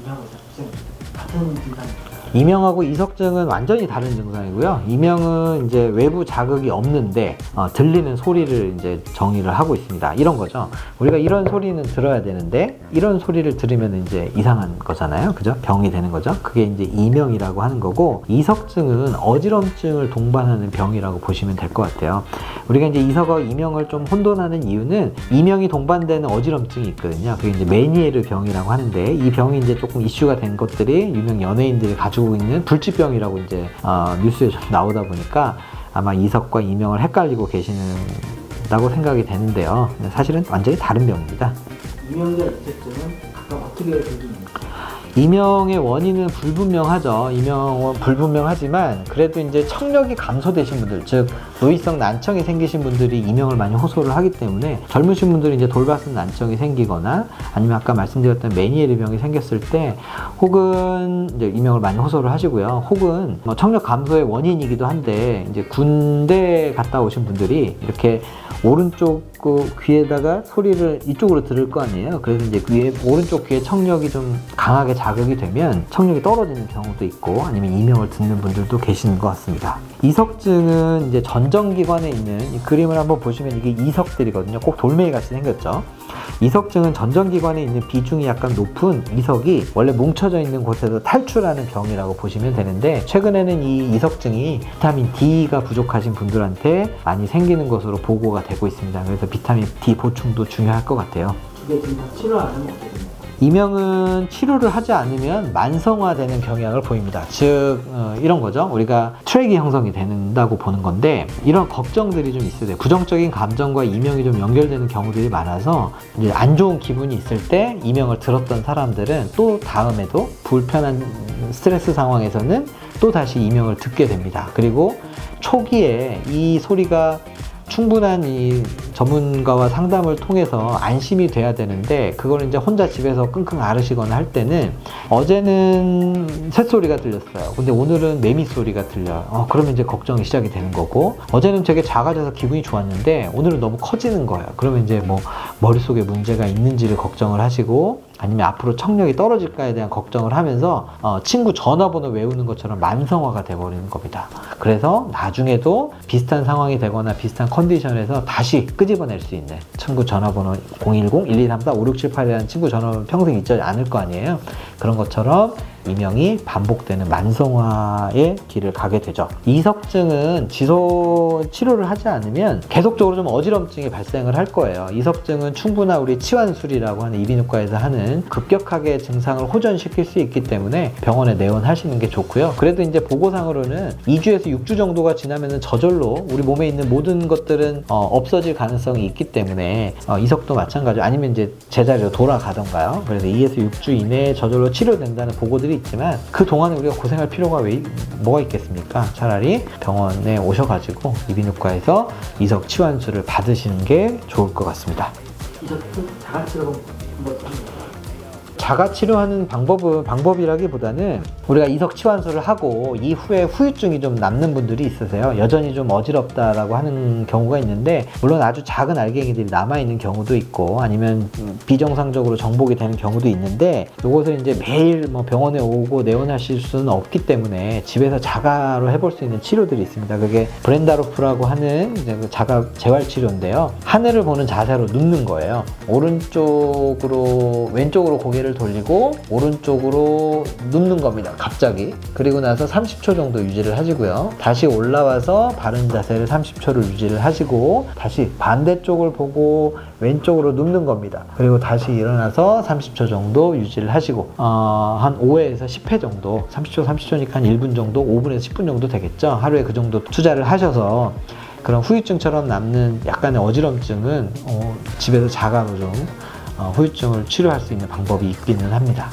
이명의 이석증 같은 증상입니다. 이명하고 이석증은 완전히 다른 증상이고요. 이명은 이제 외부 자극이 없는데 들리는 소리를 이제 정의를 하고 있습니다. 이런 거죠. 우리가 이런 소리는 들어야 되는데 이런 소리를 들으면 이제 이상한 거잖아요. 그죠? 병이 되는 거죠. 그게 이제 이명이라고 하는 거고, 이석증은 어지럼증을 동반하는 병이라고 보시면 될 것 같아요. 우리가 이제 이석과 이명을 좀 혼돈하는 이유는 이명이 동반되는 어지럼증이 있거든요. 그게 이제 메니에르 병이라고 하는데, 이 병이 이제 조금 이슈가 된 것들이 유명 연예인들이 가지고 있는 불치병이라고 이제 뉴스에 좀 나오다 보니까 아마 이석과 이명을 헷갈리고 계시는다고 생각이 되는데요. 사실은 완전히 다른 병입니다. 이명과 이석증은 각각 어떻게 생깁니까? 이명의 원인은 불분명하죠. 이명은 불분명하지만 그래도 이제 청력이 감소되신 분들, 즉 노이성 난청이 생기신 분들이 이명을 많이 호소를 하기 때문에, 젊으신 분들이 이제 돌발성 난청이 생기거나 아니면 아까 말씀드렸던 메니에르 병이 생겼을 때 혹은 이제 이명을 많이 호소를 하시고요. 혹은 뭐 청력 감소의 원인이기도 한데, 이제 군대 갔다 오신 분들이 이렇게 오른쪽 귀에다가 소리를 이쪽으로 들을 거 아니에요. 그래서 이제 오른쪽 귀에 청력이 좀 강하게 자극이 되면 청력이 떨어지는 경우도 있고, 아니면 이명을 듣는 분들도 계시는 것 같습니다. 이석증은 이제 전정기관에 있는, 이 그림을 한번 보시면 이게 이석들이거든요. 꼭 돌멩이 같이 생겼죠. 이석증은 전정기관에 있는 비중이 약간 높은 이석이 원래 뭉쳐져 있는 곳에서 탈출하는 병이라고 보시면 되는데, 최근에는 이 이석증이 비타민 D가 부족하신 분들한테 많이 생기는 것으로 보고가 되고 있습니다. 그래서 비타민 D 보충도 중요할 것 같아요. 이게 지금 다 치료 안 하면 어떻게 됩니까? 이명은 치료를 하지 않으면 만성화되는 경향을 보입니다. 즉 이런 거죠. 우리가 트랙이 형성이 된다고 보는 건데, 이런 걱정들이 좀 있어야 돼요. 부정적인 감정과 이명이 좀 연결되는 경우들이 많아서 이제 안 좋은 기분이 있을 때 이명을 들었던 사람들은 또 다음에도 불편한 스트레스 상황에서는 또 다시 이명을 듣게 됩니다. 그리고 초기에 이 소리가 충분한 이 전문가와 상담을 통해서 안심이 돼야 되는데, 그걸 이제 혼자 집에서 끙끙 앓으시거나 할 때는, 어제는 새소리가 들렸어요. 근데 오늘은 매미 소리가 들려요. 그러면 이제 걱정이 시작이 되는 거고, 어제는 되게 작아져서 기분이 좋았는데 오늘은 너무 커지는 거예요. 그러면 이제 뭐 머릿속에 문제가 있는지를 걱정을 하시고, 아니면 앞으로 청력이 떨어질까에 대한 걱정을 하면서 친구 전화번호 외우는 것처럼 만성화가 돼버리는 겁니다. 그래서 나중에도 비슷한 상황이 되거나 비슷한 컨디션에서 다시 끄집어낼 수 있는 친구 전화번호 010-1234-5678이라는 친구 전화번호 평생 잊지 않을 거 아니에요. 그런 것처럼 이명이 반복되는 만성화의 길을 가게 되죠. 이석증은 치료를 하지 않으면 계속적으로 좀 어지럼증이 발생을 할 거예요. 이석증은 충분한 우리 치환술이라고 하는 이비인후과에서 하는 급격하게 증상을 호전시킬 수 있기 때문에 병원에 내원하시는 게 좋고요. 그래도 이제 보고상으로는 2주에서 6주 정도가 지나면은 저절로 우리 몸에 있는 모든 것들은 없어질 가능성이 있기 때문에 이석도 마찬가지로, 아니면 이제 제자리로 돌아가던가요. 그래서 2에서 6주 이내에 저절로 치료된다는 보고들이 있지만, 그 동안에 우리가 고생할 필요가 뭐가 있겠습니까? 차라리 병원에 오셔가지고 이비인후과에서 이석 치환술을 받으시는 게 좋을 것 같습니다. 이석증 자가치료 한번 해볼까요? 자가 치료하는 방법이라기보다는 우리가 이석 치환술을 하고 이후에 후유증이 좀 남는 분들이 있으세요. 여전히 좀 어지럽다라고 하는 경우가 있는데, 물론 아주 작은 알갱이들이 남아있는 경우도 있고, 아니면 비정상적으로 정복이 되는 경우도 있는데, 이것을 이제 매일 뭐 병원에 오고 내원하실 수는 없기 때문에 집에서 자가로 해볼 수 있는 치료들이 있습니다. 그게 브렌다로프라고 하는 이제 그 자가 재활 치료인데요. 하늘을 보는 자세로 눕는 거예요. 왼쪽으로 고개를 돌리고 오른쪽으로 눕는 겁니다. 갑자기. 그리고 나서 30초 정도 유지를 하시고요. 다시 올라와서 바른 자세를 30초를 유지를 하시고, 다시 반대쪽을 보고 왼쪽으로 눕는 겁니다. 그리고 다시 일어나서 30초 정도 유지를 하시고, 한 5회에서 10회 정도, 30초니까 한 1분 정도, 5분에서 10분 정도 되겠죠. 하루에 그 정도 투자를 하셔서 그런 후유증처럼 남는 약간의 어지럼증은 집에서 자가로 좀 후유증을 치료할 수 있는 방법이 있기는 합니다.